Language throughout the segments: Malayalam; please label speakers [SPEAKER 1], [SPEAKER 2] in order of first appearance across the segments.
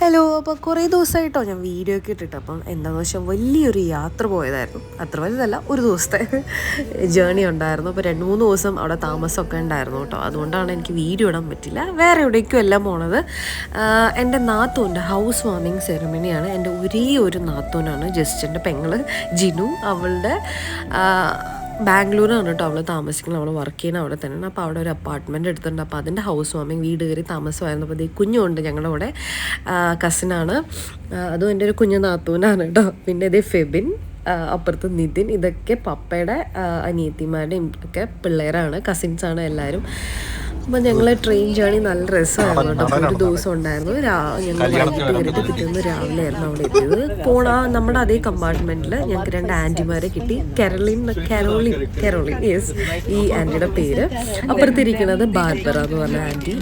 [SPEAKER 1] ഹലോ. അപ്പോൾ കുറേ ദിവസമായിട്ടോ ഞാൻ വീഡിയോ ഒക്കെ ഇട്ടിട്ട്. അപ്പം എന്താണെന്ന് വെച്ചാൽ വലിയൊരു യാത്ര പോയതായിരുന്നു. അത്ര വലുതല്ല, ഒരു ദിവസത്തെ ജേണി ഉണ്ടായിരുന്നു. അപ്പോൾ 2-3 ദിവസം അവിടെ താമസമൊക്കെ ഉണ്ടായിരുന്നു കേട്ടോ. അതുകൊണ്ടാണ് എനിക്ക് വീഡിയോ ഇടാൻ പറ്റില്ല. വേറെ എവിടേക്കും എല്ലാം പോണത് എൻ്റെ നാത്തൂൻ്റെ ഹൗസ് വാമിങ് സെറിമണിയാണ്. എൻ്റെ ഒരേ ഒരു നാത്തൂനാണ്, ജസ്റ്റിൻ്റെ പെങ്ങള് ജിനു. അവളുടെ ബാംഗ്ലൂരാണ് കേട്ടോ അവൾ താമസിക്കുന്നത്. അവൾ വർക്ക് ചെയ്യുന്ന അവിടെ തന്നെയാണ്. അപ്പോൾ അവിടെ ഒരു അപ്പാർട്ട്മെൻറ്റ് എടുത്തിട്ടുണ്ട്. അപ്പോൾ അതിൻ്റെ ഹൗസ് വാമിങ്, വീട് കയറി താമസമായിരുന്നു. അപ്പോൾ ഈ കുഞ്ഞുണ്ട് ഞങ്ങളുടെ കൂടെ, കസിനാണ്. അതും എൻ്റെ ഒരു കുഞ്ഞു നാത്തൂനാണ് കേട്ടോ. പിന്നെ ഇതേ ഫെബിൻ, അപ്പുറത്ത് നിതിൻ. ഇതൊക്കെ പപ്പയുടെ അനിയത്തിമാരുടെയും ഒക്കെ പിള്ളേരാണ്, കസിൻസാണ് എല്ലാവരും. അപ്പോൾ ഞങ്ങൾ ട്രെയിൻ ജേണി നല്ല രസമായിരുന്നു കേട്ടോ. അപ്പോൾ ഒരു ദിവസം ഉണ്ടായിരുന്നു. ഞങ്ങൾ വൈകിട്ട് കയറിയിട്ട് പിറ്റേന്ന് രാവിലെ ആയിരുന്നു അവിടെ എത്തിയത്. നമ്മുടെ അതേ കമ്പാർട്ട്മെൻറ്റിൽ ഞങ്ങൾക്ക് 2 ആൻറ്റിമാരെ കിട്ടി. കരോളിൻ യെസ്, ഈ ആൻറ്റിയുടെ പേര്. അപ്പുറത്തിരിക്കുന്നത് ബാർബറ എന്ന് പറഞ്ഞ ആൻറ്റി.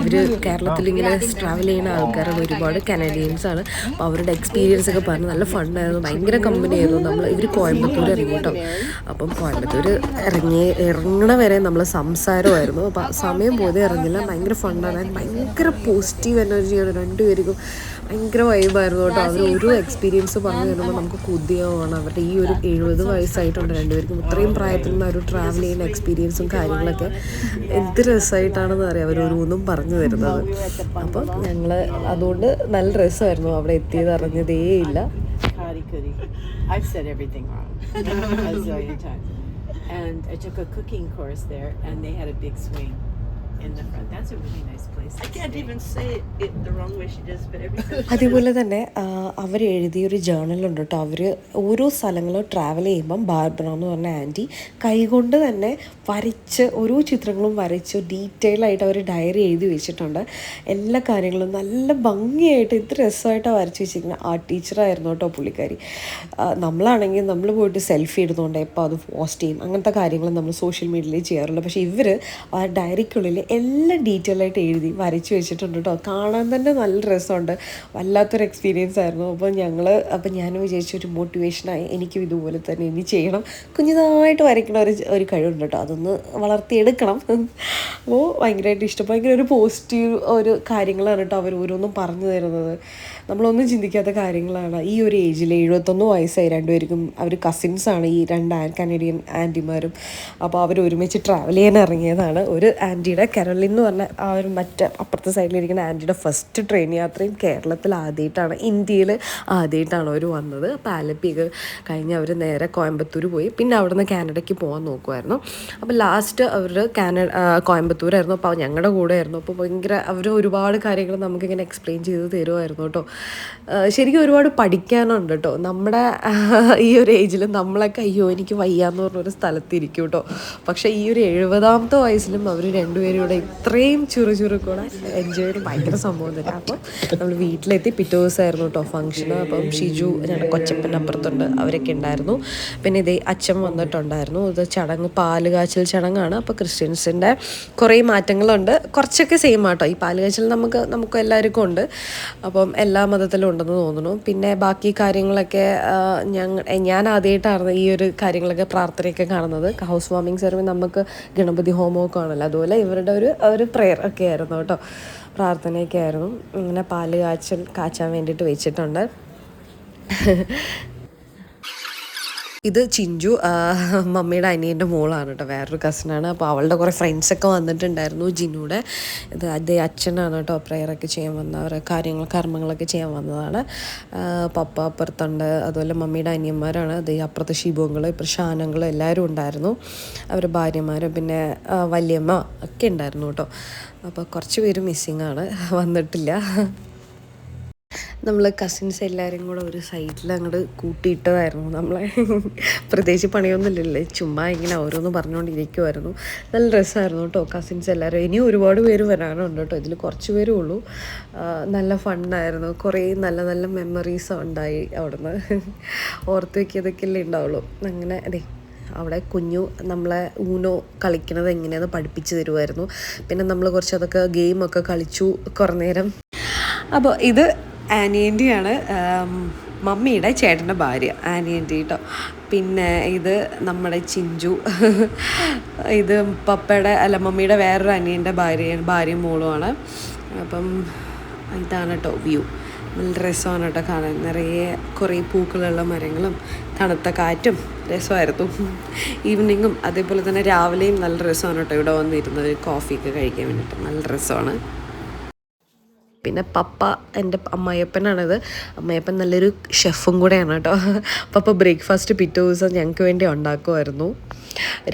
[SPEAKER 1] ഇവർ കേരളത്തിൽ ഇങ്ങനെ ട്രാവൽ ചെയ്യുന്ന ആൾക്കാരാണ്, ഒരുപാട് കനഡിയൻസ് ആണ്. അപ്പോൾ അവരുടെ എക്സ്പീരിയൻസ് ഒക്കെ പറഞ്ഞ് നല്ല ഫണ്ടായിരുന്നു, ഭയങ്കര കമ്പനിയായിരുന്നു. ഇവർ കോയമ്പത്തൂർ ഇറങ്ങി കേട്ടോ. അപ്പം കോയമ്പത്തൂർ ഇറങ്ങണ വരെ നമ്മൾ സംസാരമായിരുന്നു. അപ്പോൾ സമയം പോതെ ഇറങ്ങില്ല. ഭയങ്കര ഫണ്ടാണ്, ഭയങ്കര പോസിറ്റീവ് എനർജിയാണ്. രണ്ടുപേർക്കും ഭയങ്കര വൈബായിരുന്നു കേട്ടോ. അവർ ഓരോ എക്സ്പീരിയൻസ് പറഞ്ഞു തരുമ്പോൾ നമുക്ക് കൊതിയാവുകയാണ്. അവരുടെ ഈ ഒരു 70 വയസ്സായിട്ടുണ്ട് രണ്ടുപേർക്കും. ഇത്രയും പ്രായത്തിൽ നിന്ന് അവർ ട്രാവൽ ചെയ്യുന്ന എക്സ്പീരിയൻസും കാര്യങ്ങളൊക്കെ എന്ത് രസമായിട്ടാണെന്ന് അറിയാം അവർ ഓരോന്നും പറഞ്ഞു തരുന്നത്. അപ്പം ഞങ്ങൾ അതുകൊണ്ട് നല്ല രസമായിരുന്നു. അവിടെ എത്തിയത് അറിഞ്ഞതേ ഇല്ല.
[SPEAKER 2] I've said everything wrong a zillion times. And I took a cooking course there, and they had a big swing in the front. That's a really nice place.
[SPEAKER 3] I can't even say it the wrong way she does, but every time.
[SPEAKER 1] അതുപോലെ തന്നെ അവർ എഴുതിയൊരു ജേർണലുണ്ട് കേട്ടോ. അവർ ഓരോ സ്ഥലങ്ങളും ട്രാവൽ ചെയ്യുമ്പം ബാർബറ എന്ന് പറഞ്ഞ ആൻറ്റി കൈകൊണ്ട് തന്നെ വരച്ച് ഓരോ ചിത്രങ്ങളും വരച്ച് ഡീറ്റെയിൽ ആയിട്ട് അവർ ഡയറി എഴുതി വെച്ചിട്ടുണ്ട്. എല്ലാ കാര്യങ്ങളും നല്ല ഭംഗിയായിട്ട് ഇത്ര രസമായിട്ടാണ് വരച്ച് വെച്ചിരിക്കുന്നത്. ആർട്ട് ടീച്ചറായിരുന്നു കേട്ടോ പുള്ളിക്കാരി. നമ്മളാണെങ്കിൽ നമ്മൾ പോയിട്ട് സെൽഫി ഇടുന്നുണ്ട്, എപ്പോൾ അത് പോസ്റ്റ് ചെയ്യും, അങ്ങനത്തെ കാര്യങ്ങൾ നമ്മൾ സോഷ്യൽ മീഡിയയിൽ ചെയ്യാറുള്ളൂ. പക്ഷേ ഇവർ ആ ഡയറിക്കുള്ളിൽ എല്ലാം ഡീറ്റെയിൽ ആയിട്ട് എഴുതി വരച്ച് വെച്ചിട്ടുണ്ട് കേട്ടോ. കാണാൻ തന്നെ നല്ല രസമുണ്ട്. വല്ലാത്തൊരു എക്സ്പീരിയൻസ് ആയിരുന്നു. അപ്പം ഞാൻ വിചാരിച്ചൊരു മോട്ടിവേഷനായി, എനിക്കും ഇതുപോലെ തന്നെ ഇനി ചെയ്യണം. കുഞ്ഞിതായിട്ട് വരയ്ക്കണ ഒരു കഴിവുണ്ട് കേട്ടോ, അതൊന്ന് വളർത്തിയെടുക്കണം. അപ്പോൾ ഭയങ്കരമായിട്ട് ഇഷ്ടം, ഭയങ്കര ഒരു പോസിറ്റീവ് ഒരു കാര്യങ്ങളാണ് കേട്ടോ അവർ ഓരോന്നും പറഞ്ഞു തരുന്നത്. നമ്മളൊന്നും ചിന്തിക്കാത്ത കാര്യങ്ങളാണ്. ഈ ഒരു ഏജിൽ 71 വയസ്സായി രണ്ടുപേർക്കും. അവർ കസിൻസാണ്, ഈ 2 കനേഡിയൻ ആൻറ്റിമാരും. അപ്പോൾ അവർ ഒരുമിച്ച് ട്രാവൽ ചെയ്യാൻ ഇറങ്ങിയതാണ്. ഒരു ആൻറ്റിയുടെ കരോളിൻ എന്ന് പറഞ്ഞ ആ ഒരു മറ്റേ അപ്പുറത്തെ സൈഡിലിരിക്കുന്ന ആൻറ്റിയുടെ ഫസ്റ്റ് ട്രെയിൻ യാത്രയും കേരളത്തിൽ ആദ്യമായിട്ടാണ്, ഇന്ത്യയിൽ ആദ്യമായിട്ടാണ് അവർ വന്നത്. പാലപ്പിയൊക്കെ കഴിഞ്ഞ് അവർ നേരെ കോയമ്പത്തൂർ പോയി. പിന്നെ അവിടെ നിന്ന് കാനഡയ്ക്ക് പോകാൻ നോക്കുമായിരുന്നു. അപ്പോൾ ലാസ്റ്റ് അവർ കോയമ്പത്തൂരായിരുന്നു. അപ്പോൾ ഞങ്ങളുടെ കൂടെ ആയിരുന്നു. അപ്പോൾ ഭയങ്കര അവർ ഒരുപാട് കാര്യങ്ങൾ നമുക്കിങ്ങനെ എക്സ്പ്ലെയിൻ ചെയ്ത് തരുമായിരുന്നു കേട്ടോ. ശരിക്കും ഒരുപാട് പഠിക്കാനുണ്ട് കേട്ടോ. നമ്മുടെ ഈ ഒരു ഏജിൽ നമ്മളൊക്കെ അയ്യോ എനിക്ക് വയ്യാന്ന് പറഞ്ഞൊരു സ്ഥലത്തിരിക്കും കേട്ടോ. പക്ഷേ ഈ ഒരു 70ാമത്തെ വയസ്സിലും അവർ രണ്ടുപേരും കൂടെ ഇത്രയും ചുറുചുറുക്കൂടെ എൻജോയ് ചെയ്ത് ഭയങ്കര സംഭവം തന്നെ. അപ്പം നമ്മൾ വീട്ടിലെത്തി. പിറ്റേ ദിവസമായിരുന്നു കേട്ടോ ഫംഗ്ഷന്. അപ്പം ഷിജു, ഞങ്ങളുടെ കൊച്ചപ്പൻ അപ്പുറത്തുണ്ട്, അവരൊക്കെ ഉണ്ടായിരുന്നു. പിന്നെ ഇതേ അച്ഛൻ വന്നിട്ടുണ്ടായിരുന്നു. ഇത് ചടങ്ങ് പാല് കാച്ചൽ ചടങ്ങാണ്. അപ്പോൾ ക്രിസ്ത്യൻസിൻ്റെ കുറേ മാറ്റങ്ങളുണ്ട്, കുറച്ചൊക്കെ സെയിം ആട്ടോ. ഈ പാല് കാച്ചൽ നമുക്ക് എല്ലാവർക്കും ഉണ്ട്. അപ്പം എല്ലാ മതത്തിലും ഉണ്ടെന്ന് തോന്നുന്നു. പിന്നെ ബാക്കി കാര്യങ്ങളൊക്കെ ഞാൻ ആദ്യമായിട്ടാണ് ഈ ഒരു കാര്യങ്ങളൊക്കെ പ്രാർത്ഥനയൊക്കെ കാണുന്നത്. ഹൗസ് വാമിങ് സെറിമണി നമുക്ക് ഗണപതി ഹോമമൊക്കെ ആണല്ലോ, അതുപോലെ ഇവരുടെ ഒരു പ്രെയർ ഒക്കെ ആയിരുന്നു കേട്ടോ, പ്രാർത്ഥനയൊക്കെ ആയിരുന്നു. ഇങ്ങനെ പാല് കാച്ചാൻ വേണ്ടിയിട്ട് വെച്ചിട്ടുണ്ട്. ഇത് ചിഞ്ചു, മമ്മിയുടെ അനിയൻ്റെ മോളാണ് കേട്ടോ, വേറൊരു കസിനാണ്. അപ്പോൾ അവളുടെ കുറേ ഫ്രണ്ട്സൊക്കെ വന്നിട്ടുണ്ടായിരുന്നു. ജിനുടെ അതേ അച്ഛനാണ് കേട്ടോ പ്രെയറൊക്കെ ചെയ്യാൻ വന്ന, അവരെ കർമ്മങ്ങളൊക്കെ ചെയ്യാൻ വന്നതാണ്. പപ്പ അപ്പുറത്തുണ്ട്, അതുപോലെ മമ്മിയുടെ അനിയന്മാരാണ്. അതേ അപ്പുറത്തെ ഷിബുങ്ങൾ, പ്രശാനങ്ങൾ എല്ലാവരും ഉണ്ടായിരുന്നു. അവർ ഭാര്യമാരും പിന്നെ വല്യമ്മ ഒക്കെ ഉണ്ടായിരുന്നു കേട്ടോ. അപ്പോൾ കുറച്ച് പേര് മിസ്സിങ് ആണ്, വന്നിട്ടില്ല. നമ്മൾ കസിൻസ് എല്ലാവരും കൂടെ ഒരു സൈഡിൽ അങ്ങോട്ട് കൂട്ടിയിട്ടതായിരുന്നു നമ്മളെ. പ്രത്യേകിച്ച് പണിയൊന്നുമില്ലല്ലേ, ചുമ്മാ ഇങ്ങനെ ഓരോന്ന് പറഞ്ഞുകൊണ്ടിരിക്കുമായിരുന്നു. നല്ല രസമായിരുന്നു കേട്ടോ കസിൻസ് എല്ലാവരും. ഇനിയും ഒരുപാട് പേര് വരാനുണ്ട് കേട്ടോ, ഇതിൽ കുറച്ച് പേരേ ഉള്ളൂ. നല്ല ഫണ്ണായിരുന്നു, കുറേ നല്ല നല്ല മെമ്മറീസ് ഉണ്ടായി അവിടുന്ന്. ഓർത്ത് വയ്ക്കിയതൊക്കെയല്ലേ ഉണ്ടാവുള്ളൂ. അങ്ങനെ അതെ അവിടെ കുഞ്ഞു നമ്മളെ ഊനോ കളിക്കുന്നത് എങ്ങനെയാണെന്ന് പഠിപ്പിച്ച് തരുമായിരുന്നു. പിന്നെ നമ്മൾ കുറച്ച് അതൊക്കെ ഗെയിമൊക്കെ കളിച്ചു കുറേ നേരം. അപ്പോൾ ഇത് ആനിയൻ്റെയാണ്, മമ്മിയുടെ ചേട്ടൻ്റെ ഭാര്യ ആനിയൻ്റി കേട്ടോ. പിന്നെ ഇത് നമ്മുടെ ചിഞ്ചു, ഇത് മമ്മിയുടെ വേറൊരു അനിയൻ്റെ ഭാര്യയും മോളുമാണ്. അപ്പം ഇതാണ് കേട്ടോ വ്യൂ. നല്ല രസമാണ് കേട്ടോ കാണാൻ. നിറയെ കുറേ പൂക്കളുള്ള മരങ്ങളും തണുത്ത കാറ്റും രസമായിരുന്നു. ഈവനിങ്ങും അതേപോലെ തന്നെ രാവിലെയും നല്ല രസമാണ് കേട്ടോ ഇവിടെ വന്നിരുന്നത് കോഫിയൊക്കെ കഴിക്കാൻ വേണ്ടിയിട്ട്. നല്ല രസമാണ്. പിന്നെ പപ്പ എൻ്റെ അമ്മായിയപ്പനാണിത്. അമ്മായിയപ്പൻ നല്ലൊരു ഷെഫും കൂടെയാണ് കേട്ടോ. പപ്പ ബ്രേക്ക്ഫാസ്റ്റ് പിറ്റേ ദിവസം ഞങ്ങൾക്ക് വേണ്ടി ഉണ്ടാക്കുമായിരുന്നു.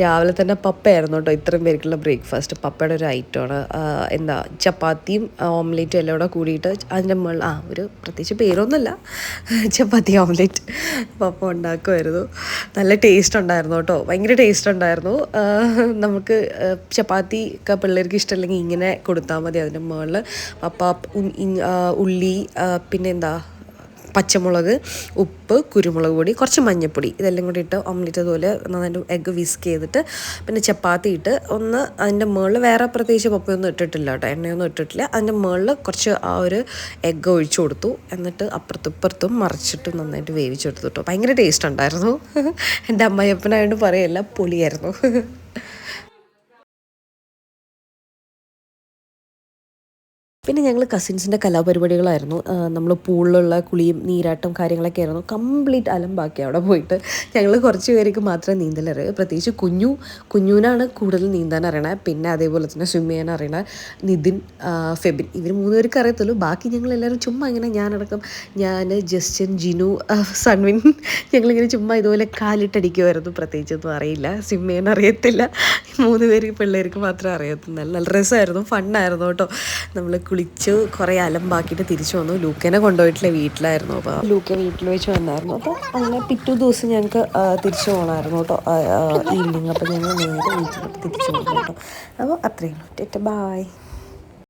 [SPEAKER 1] രാവിലെ തന്നെ പപ്പയായിരുന്നു കേട്ടോ ഇത്രയും പേർക്കുള്ള ബ്രേക്ക്ഫാസ്റ്റ്. പപ്പയുടെ ഒരു ഐറ്റമാണ് എന്താ ചപ്പാത്തിയും ഓംലേറ്റും എല്ലാം കൂടെ കൂടിയിട്ട് അതിൻ്റെ മുകളിൽ ഒരു പ്രത്യേകിച്ച് പേരൊന്നുമല്ല, ചപ്പാത്തി ഓംലേറ്റ് പപ്പ ഉണ്ടാക്കുമായിരുന്നു. നല്ല ടേസ്റ്റ് ഉണ്ടായിരുന്നു കേട്ടോ, ഭയങ്കര ടേസ്റ്റ് ഉണ്ടായിരുന്നു. നമുക്ക് ചപ്പാത്തി ഒക്കെ പിള്ളേർക്ക് ഇഷ്ടമല്ലെങ്കിൽ ഇങ്ങനെ കൊടുത്താൽ മതി. അതിൻ്റെ മുകളിൽ പപ്പ ഉള്ളി പിന്നെന്താ പച്ചമുളക്, ഉപ്പ്, കുരുമുളക് പൊടി, കുറച്ച് മഞ്ഞൾപ്പൊടി ഇതെല്ലാം കൂടി ഇട്ട് ഓംലെറ്റ് അതുപോലെ നന്നായിട്ട് എഗ്ഗ് വിസ്ക് ചെയ്തിട്ട് പിന്നെ ചപ്പാത്തി ഇട്ട് ഒന്ന് അതിൻ്റെ മുകളിൽ വേറെ പ്രത്യേകിച്ച് പപ്പയൊന്നും ഇട്ടിട്ടില്ല കേട്ടോ, എണ്ണയൊന്നും ഇട്ടിട്ടില്ല. അതിൻ്റെ മുകളിൽ കുറച്ച് ഒരു എഗ്ഗ് ഒഴിച്ചു കൊടുത്തു. എന്നിട്ട് അപ്പുറത്തും ഇപ്പുറത്തും മറിച്ചിട്ട് നന്നായിട്ട് വേവിച്ചെടുത്തു കേട്ടോ. ഭയങ്കര ടേസ്റ്റ് ഉണ്ടായിരുന്നു. എൻ്റെ അമ്മായിയപ്പനായോണ്ട് പറയല്ല, പൊളിയായിരുന്നു. പിന്നെ ഞങ്ങൾ കസിൻസിൻ്റെ കലാപരിപാടികളായിരുന്നു. നമ്മൾ പൂളിലുള്ള കുളിയും നീരാട്ടം കാര്യങ്ങളൊക്കെ ആയിരുന്നു. കംപ്ലീറ്റ് അലമ്പാക്കി അവിടെ പോയിട്ട്. ഞങ്ങൾ കുറച്ച് പേർക്ക് മാത്രമേ നീന്തലറിയൂ. പ്രത്യേകിച്ച് കുഞ്ഞുവിനാണ് കൂടുതൽ നീന്താൻ അറിയണത്. പിന്നെ അതേപോലെ തന്നെ സ്വിം ചെയ്യാൻ അറിയണ നിതിൻ, ഫെബിൻ, ഇവർ 3 പേർക്ക് അറിയത്തുള്ളൂ. ബാക്കി ഞങ്ങളെല്ലാവരും ചുമ്മാ ഇങ്ങനെ ഞാൻ ജസ്റ്റിൻ, ജിനു, സൺവിൻ ഞങ്ങളിങ്ങനെ ചുമ്മാ ഇതുപോലെ കാലിട്ടടിക്കുമായിരുന്നു. പ്രത്യേകിച്ചൊന്നും അറിയില്ല, സ്വിം ചെയ്യാൻ അറിയത്തില്ല. 3 പേർക്ക് പിള്ളേർക്ക് മാത്രമേ അറിയത്തുള്ളൂ. നല്ല രസമായിരുന്നു, ഫണ്ണായിരുന്നു കേട്ടോ. നമ്മൾ കുളിച്ച് കുറേ അലമ്പാക്കിയിട്ട് തിരിച്ചു വന്നു. ലൂക്കേനെ കൊണ്ടുപോയിട്ടില്ല, വീട്ടിലായിരുന്നു. അപ്പോൾ ലൂക്കെ വീട്ടിൽ വെച്ച് വന്നായിരുന്നു. അപ്പോൾ അങ്ങനെ പിറ്റേ ദിവസം ഞങ്ങൾക്ക് തിരിച്ചു പോകണമായിരുന്നു കേട്ടോ, ഈവനിങ്. അപ്പോൾ ഞങ്ങൾ നേരെ വീട്ടിലോട്ട് തിരിച്ചു പോകുന്നു കേട്ടോ. അപ്പോൾ അത്രയും. ബൈ.